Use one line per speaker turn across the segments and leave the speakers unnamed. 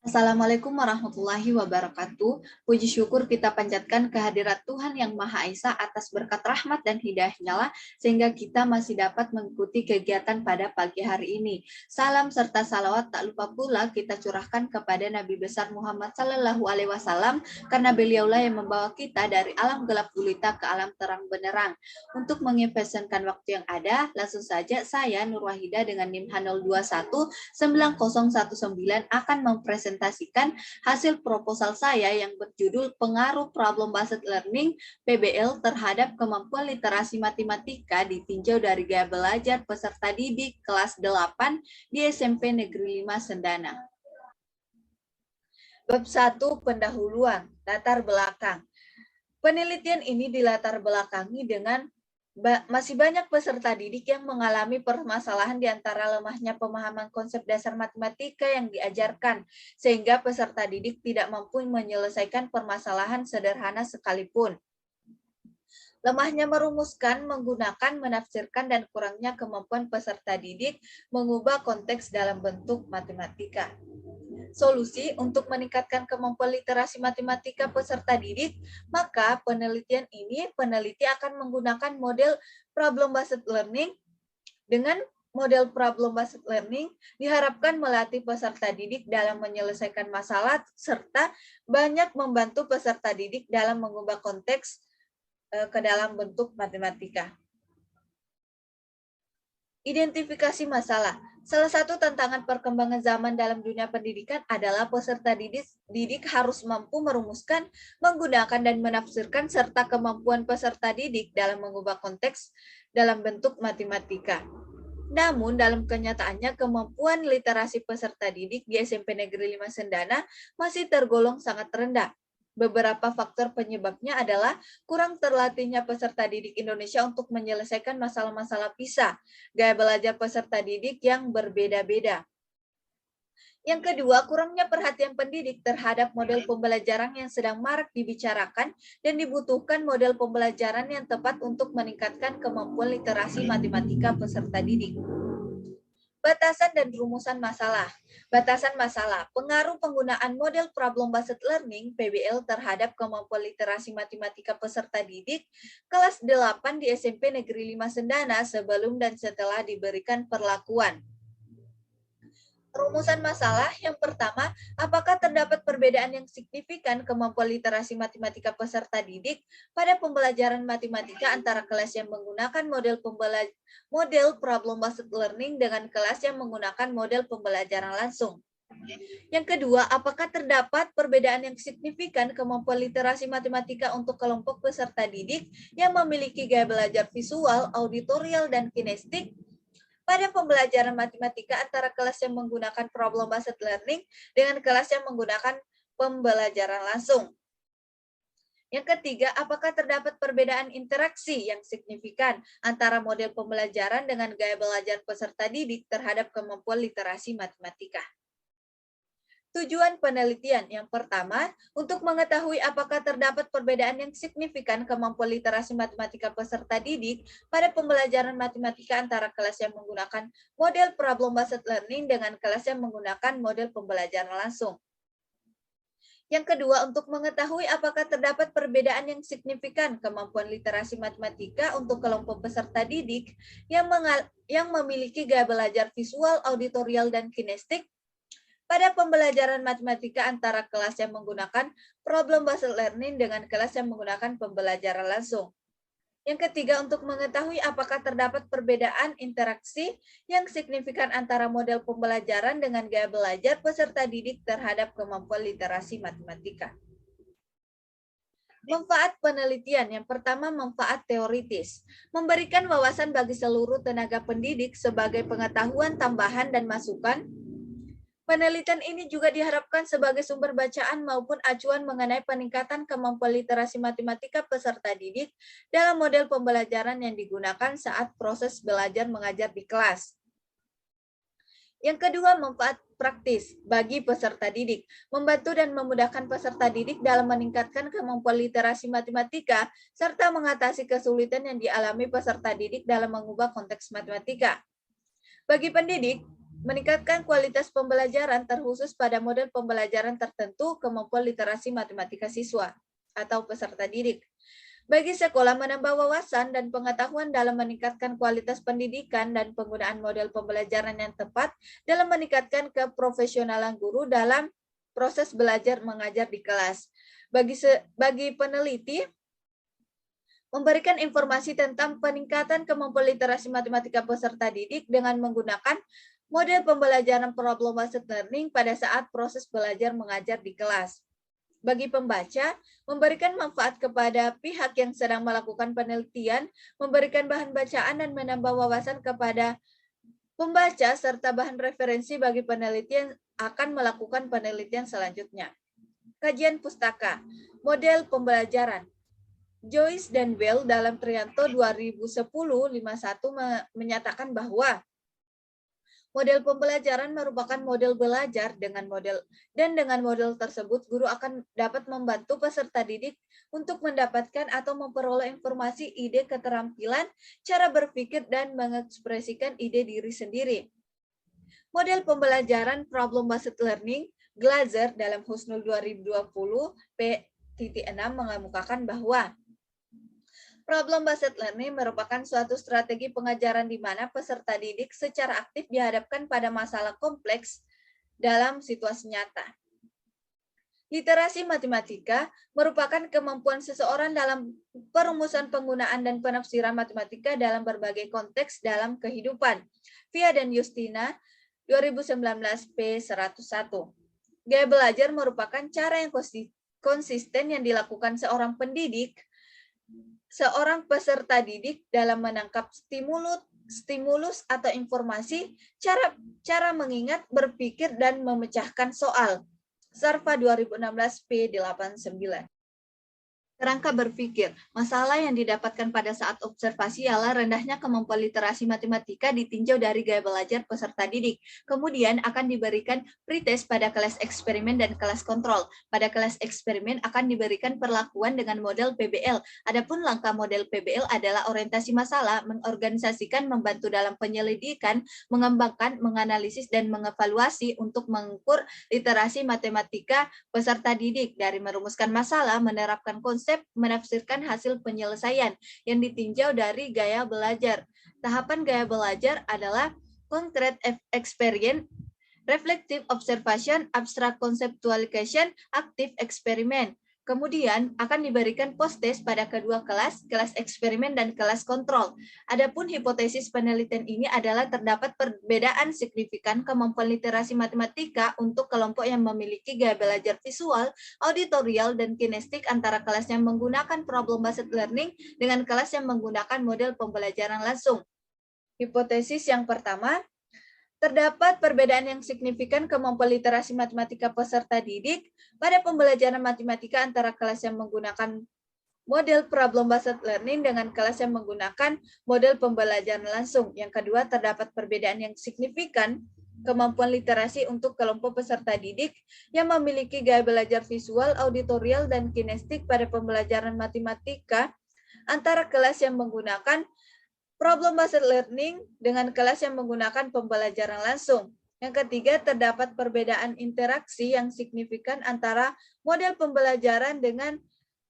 Assalamualaikum warahmatullahi wabarakatuh. Puji syukur kita panjatkan kehadirat Tuhan Yang Maha Esa atas berkat rahmat dan hidayah-Nya lah, sehingga kita masih dapat mengikuti kegiatan pada pagi hari ini. Salam serta salawat tak lupa pula kita curahkan kepada Nabi besar Muhammad Sallallahu Alaihi Wasallam, karena beliaulah yang membawa kita dari alam gelap gulita ke alam terang benderang. Untuk mengefisienkan waktu yang ada, langsung saja saya Nur Wahida dengan NIM H021 9019 akan mempresentasikan hasil proposal saya yang berjudul Pengaruh Problem Based Learning PBL terhadap kemampuan literasi matematika ditinjau dari gaya belajar peserta didik kelas 8 di SMP Negeri 5 Sendana. Bab 1 Pendahuluan, latar belakang. Penelitian ini dilatar belakangi dengan masih banyak peserta didik yang mengalami permasalahan di antara lemahnya pemahaman konsep dasar matematika yang diajarkan, sehingga peserta didik tidak mampu menyelesaikan permasalahan sederhana sekalipun. Lemahnya merumuskan, menggunakan, menafsirkan, dan kurangnya kemampuan peserta didik mengubah konteks dalam bentuk matematika. Solusi untuk meningkatkan kemampuan literasi matematika peserta didik, maka peneliti akan menggunakan model problem based learning. Dengan model problem based learning diharapkan melatih peserta didik dalam menyelesaikan masalah serta banyak membantu peserta didik dalam mengubah konteks ke dalam bentuk matematika. Identifikasi masalah. Salah satu tantangan perkembangan zaman dalam dunia pendidikan adalah peserta didik harus mampu merumuskan, menggunakan, dan menafsirkan serta kemampuan peserta didik dalam mengubah konteks dalam bentuk matematika. Namun, dalam kenyataannya, kemampuan literasi peserta didik di SMP Negeri 5 Sendana masih tergolong sangat rendah. Beberapa faktor penyebabnya adalah kurang terlatihnya peserta didik Indonesia untuk menyelesaikan masalah-masalah PISA, gaya belajar peserta didik yang berbeda-beda. Yang kedua, kurangnya perhatian pendidik terhadap model pembelajaran yang sedang marak dibicarakan dan dibutuhkan model pembelajaran yang tepat untuk meningkatkan kemampuan literasi matematika peserta didik. Batasan dan rumusan masalah. Batasan masalah. Pengaruh penggunaan model problem based learning PBL terhadap kemampuan literasi matematika peserta didik kelas 8 di SMP Negeri 5 Sendana sebelum dan setelah diberikan perlakuan. Rumusan masalah yang pertama, apakah terdapat perbedaan yang signifikan kemampuan literasi matematika peserta didik pada pembelajaran matematika antara kelas yang menggunakan model problem based learning dengan kelas yang menggunakan model pembelajaran langsung. Yang kedua, apakah terdapat perbedaan yang signifikan kemampuan literasi matematika untuk kelompok peserta didik yang memiliki gaya belajar visual, auditorial, dan kinestik pada pembelajaran matematika antara kelas yang menggunakan problem based learning dengan kelas yang menggunakan pembelajaran langsung. Yang ketiga, apakah terdapat perbedaan interaksi yang signifikan antara model pembelajaran dengan gaya belajar peserta didik terhadap kemampuan literasi matematika? Tujuan penelitian yang pertama, untuk mengetahui apakah terdapat perbedaan yang signifikan kemampuan literasi matematika peserta didik pada pembelajaran matematika antara kelas yang menggunakan model problem based learning dengan kelas yang menggunakan model pembelajaran langsung. Yang kedua, untuk mengetahui apakah terdapat perbedaan yang signifikan kemampuan literasi matematika untuk kelompok peserta didik yang memiliki gaya belajar visual, auditorial, dan kinestik pada pembelajaran matematika antara kelas yang menggunakan problem based learning dengan kelas yang menggunakan pembelajaran langsung. Yang ketiga, untuk mengetahui apakah terdapat perbedaan interaksi yang signifikan antara model pembelajaran dengan gaya belajar peserta didik terhadap kemampuan literasi matematika. Manfaat penelitian. Yang pertama, manfaat teoritis. Memberikan wawasan bagi seluruh tenaga pendidik sebagai pengetahuan tambahan dan masukan. Penelitian ini juga diharapkan sebagai sumber bacaan maupun acuan mengenai peningkatan kemampuan literasi matematika peserta didik dalam model pembelajaran yang digunakan saat proses belajar mengajar di kelas. Yang kedua, manfaat praktis bagi peserta didik, membantu dan memudahkan peserta didik dalam meningkatkan kemampuan literasi matematika serta mengatasi kesulitan yang dialami peserta didik dalam mengubah konteks matematika. Bagi pendidik, Meningkatkan kualitas pembelajaran terkhusus pada model pembelajaran tertentu kemampuan literasi matematika siswa atau peserta didik. Bagi sekolah menambah wawasan dan pengetahuan dalam meningkatkan kualitas pendidikan dan penggunaan model pembelajaran yang tepat dalam meningkatkan keprofesionalan guru dalam proses belajar mengajar di kelas. Bagi peneliti, memberikan informasi tentang peningkatan kemampuan literasi matematika peserta didik dengan menggunakan model pembelajaran problem-based learning pada saat proses belajar mengajar di kelas. Bagi pembaca, memberikan manfaat kepada pihak yang sedang melakukan penelitian, memberikan bahan bacaan dan menambah wawasan kepada pembaca serta bahan referensi bagi peneliti yang akan melakukan penelitian selanjutnya. Kajian pustaka, model pembelajaran. Joyce dan Bell dalam Trianto 2010-51 menyatakan bahwa model pembelajaran merupakan model belajar dengan model tersebut guru akan dapat membantu peserta didik untuk mendapatkan atau memperoleh informasi, ide, keterampilan, cara berpikir dan mengekspresikan ide diri sendiri. Model pembelajaran problem-based learning Glaser dalam Husnul 2020 P.6 mengemukakan bahwa problem-based learning merupakan suatu strategi pengajaran di mana peserta didik secara aktif dihadapkan pada masalah kompleks dalam situasi nyata. Literasi matematika merupakan kemampuan seseorang dalam perumusan penggunaan dan penafsiran matematika dalam berbagai konteks dalam kehidupan. Via dan Justina 2019 P101. Gaya belajar merupakan cara yang konsisten yang dilakukan seorang pendidik, seorang peserta didik dalam menangkap stimulus atau informasi, cara mengingat, berpikir, dan memecahkan soal. Sarva 2016 P89. Kerangka berpikir, masalah yang didapatkan pada saat observasi ialah rendahnya kemampuan literasi matematika ditinjau dari gaya belajar peserta didik. Kemudian akan diberikan pretest pada kelas eksperimen dan kelas kontrol. Pada kelas eksperimen akan diberikan perlakuan dengan model PBL. Adapun langkah model PBL adalah orientasi masalah, mengorganisasikan, membantu dalam penyelidikan, mengembangkan, menganalisis, dan mengevaluasi untuk mengukur literasi matematika peserta didik dari merumuskan masalah, menerapkan konsep, menafsirkan hasil penyelesaian yang ditinjau dari gaya belajar. Tahapan gaya belajar adalah concrete experience, reflective observation, abstract conceptualization, active experiment. Kemudian akan diberikan post-test pada kedua kelas, kelas eksperimen dan kelas kontrol. Adapun hipotesis penelitian ini adalah terdapat perbedaan signifikan kemampuan literasi matematika untuk kelompok yang memiliki gaya belajar visual, auditorial, dan kinestik antara kelas yang menggunakan problem-based learning dengan kelas yang menggunakan model pembelajaran langsung. Hipotesis yang pertama, terdapat perbedaan yang signifikan kemampuan literasi matematika peserta didik pada pembelajaran matematika antara kelas yang menggunakan model problem-based learning dengan kelas yang menggunakan model pembelajaran langsung. Yang kedua, terdapat perbedaan yang signifikan kemampuan literasi untuk kelompok peserta didik yang memiliki gaya belajar visual, auditorial, dan kinestik pada pembelajaran matematika antara kelas yang menggunakan problem-based learning dengan kelas yang menggunakan pembelajaran langsung. Yang ketiga, terdapat perbedaan interaksi yang signifikan antara model pembelajaran dengan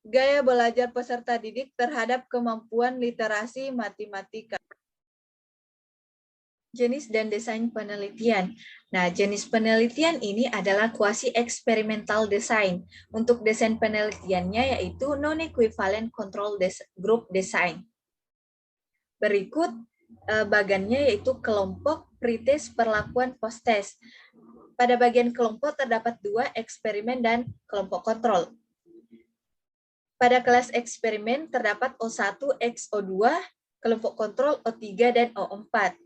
gaya belajar peserta didik terhadap kemampuan literasi matematika. Jenis dan desain penelitian. Nah, jenis penelitian ini adalah quasi-experimental design. Untuk desain penelitiannya yaitu non-equivalent control group design. Berikut bagannya yaitu kelompok, pretest, perlakuan, post-test. Pada bagian kelompok terdapat dua, eksperimen dan kelompok kontrol. Pada kelas eksperimen terdapat O1, X, O2, kelompok kontrol O3 dan O4.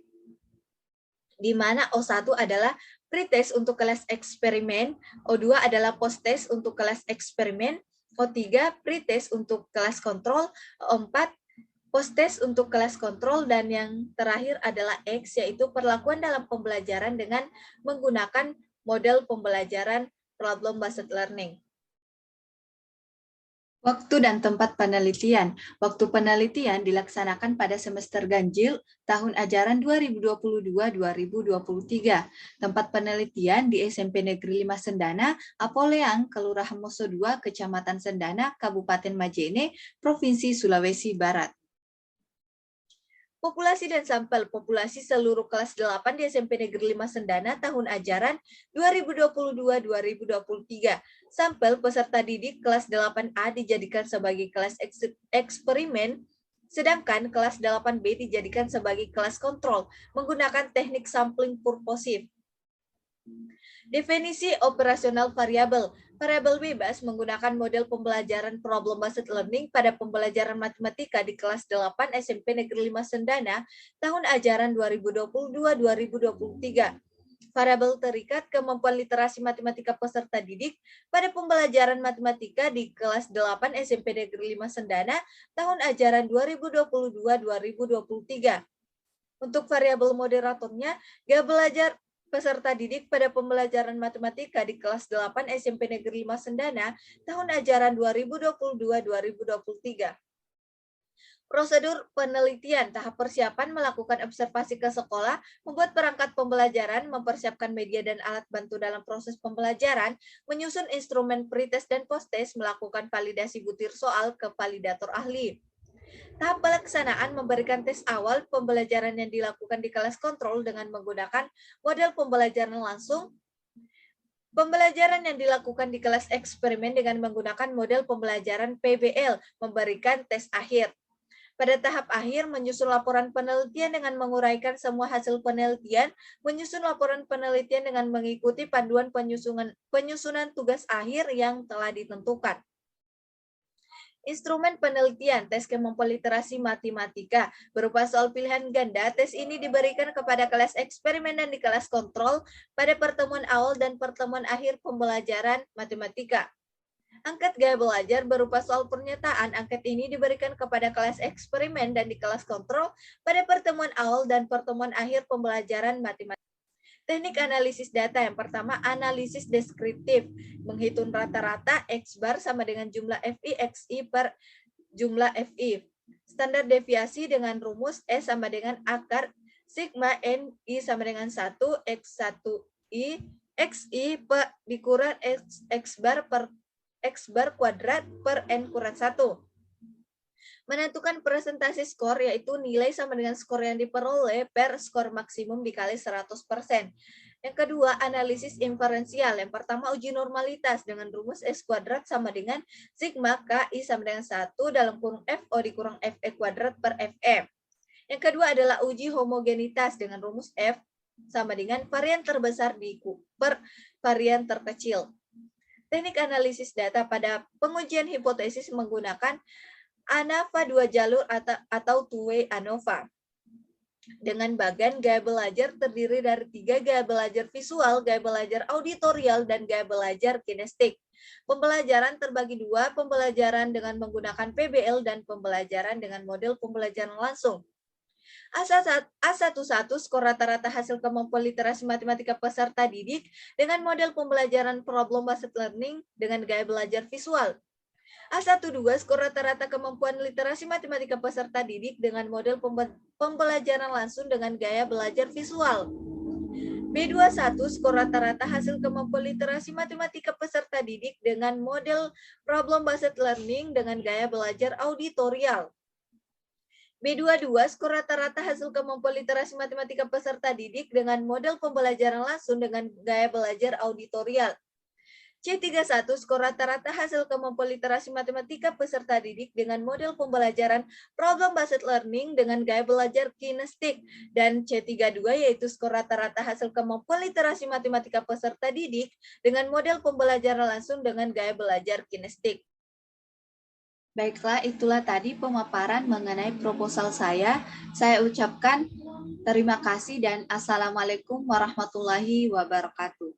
Di mana O1 adalah pretest untuk kelas eksperimen, O2 adalah post-test untuk kelas eksperimen, O3 pretest untuk kelas kontrol, O4 post-test untuk kelas kontrol, dan yang terakhir adalah X, yaitu perlakuan dalam pembelajaran dengan menggunakan model pembelajaran problem-based learning. Waktu dan tempat penelitian. Waktu penelitian dilaksanakan pada semester ganjil tahun ajaran 2022-2023. Tempat penelitian di SMP Negeri 5 Sendana, Apoleang, Kelurahan Moso 2, Kecamatan Sendana, Kabupaten Majene, Provinsi Sulawesi Barat. Populasi dan sampel populasi seluruh kelas 8 di SMP Negeri 5 Sendana tahun ajaran 2022-2023. Sampel peserta didik kelas 8A dijadikan sebagai kelas eksperimen, sedangkan kelas 8B dijadikan sebagai kelas kontrol menggunakan teknik sampling purposif. Definisi operasional variabel. Variabel bebas menggunakan model pembelajaran problem-based learning pada pembelajaran matematika di kelas 8 SMP Negeri 5 Sendana tahun ajaran 2022-2023. Variabel terikat kemampuan literasi matematika peserta didik pada pembelajaran matematika di kelas 8 SMP Negeri 5 Sendana tahun ajaran 2022-2023. Untuk variabel moderatornya, gaya belajar peserta didik pada pembelajaran matematika di kelas 8 SMP Negeri 5 Sendana tahun ajaran 2022-2023. Prosedur penelitian, tahap persiapan melakukan observasi ke sekolah, membuat perangkat pembelajaran, mempersiapkan media dan alat bantu dalam proses pembelajaran, menyusun instrumen pretest dan posttest, melakukan validasi butir soal ke validator ahli. Tahap pelaksanaan memberikan tes awal pembelajaran yang dilakukan di kelas kontrol dengan menggunakan model pembelajaran langsung. Pembelajaran yang dilakukan di kelas eksperimen dengan menggunakan model pembelajaran PBL, memberikan tes akhir. Pada tahap akhir, menyusun laporan penelitian dengan menguraikan semua hasil penelitian, menyusun laporan penelitian dengan mengikuti panduan penyusunan tugas akhir yang telah ditentukan. Instrumen penelitian tes kemampuan literasi matematika berupa soal pilihan ganda. Tes ini diberikan kepada kelas eksperimen dan di kelas kontrol pada pertemuan awal dan pertemuan akhir pembelajaran matematika. Angket gaya belajar berupa soal pernyataan. Angket ini diberikan kepada kelas eksperimen dan di kelas kontrol pada pertemuan awal dan pertemuan akhir pembelajaran matematika. Teknik analisis data yang pertama, analisis deskriptif. Menghitung rata-rata X bar sama dengan jumlah FI XI per jumlah FI. Standar deviasi dengan rumus S sama dengan akar sigma NI sama dengan 1 X1I XI per dikurang X bar per X bar kuadrat per N kurang 1. Menentukan presentasi skor, yaitu nilai sama dengan skor yang diperoleh per skor maksimum dikali 100%. Yang kedua, analisis inferensial. Yang pertama, uji normalitas dengan rumus S kuadrat sama dengan sigma KI sama dengan 1 dalam kurung FO dikurang FE kuadrat per FE. Yang kedua adalah uji homogenitas dengan rumus F sama dengan varian terbesar per varian terkecil. Teknik analisis data pada pengujian hipotesis menggunakan ANOVA 2 jalur atau two-way ANOVA. Dengan bagan gaya belajar terdiri dari 3 gaya belajar visual, gaya belajar auditorial, dan gaya belajar kinestik. Pembelajaran terbagi 2, pembelajaran dengan menggunakan PBL dan pembelajaran dengan model pembelajaran langsung. A11 skor rata-rata hasil kemampuan literasi matematika peserta didik dengan model pembelajaran problem-based learning dengan gaya belajar visual. A12 skor rata-rata kemampuan literasi matematika peserta didik dengan model pembelajaran langsung dengan gaya belajar visual. B21 skor rata-rata hasil kemampuan literasi matematika peserta didik dengan model problem-based learning dengan gaya belajar auditorial. B22 skor rata-rata hasil kemampuan literasi matematika peserta didik dengan model pembelajaran langsung dengan gaya belajar auditorial. C31 skor rata-rata hasil kemampuan literasi matematika peserta didik dengan model pembelajaran problem-based learning dengan gaya belajar kinestik. Dan C32 yaitu skor rata-rata hasil kemampuan literasi matematika peserta didik dengan model pembelajaran langsung dengan gaya belajar kinestik. Baiklah, itulah tadi pemaparan mengenai proposal saya. Saya ucapkan terima kasih dan Assalamualaikum warahmatullahi wabarakatuh.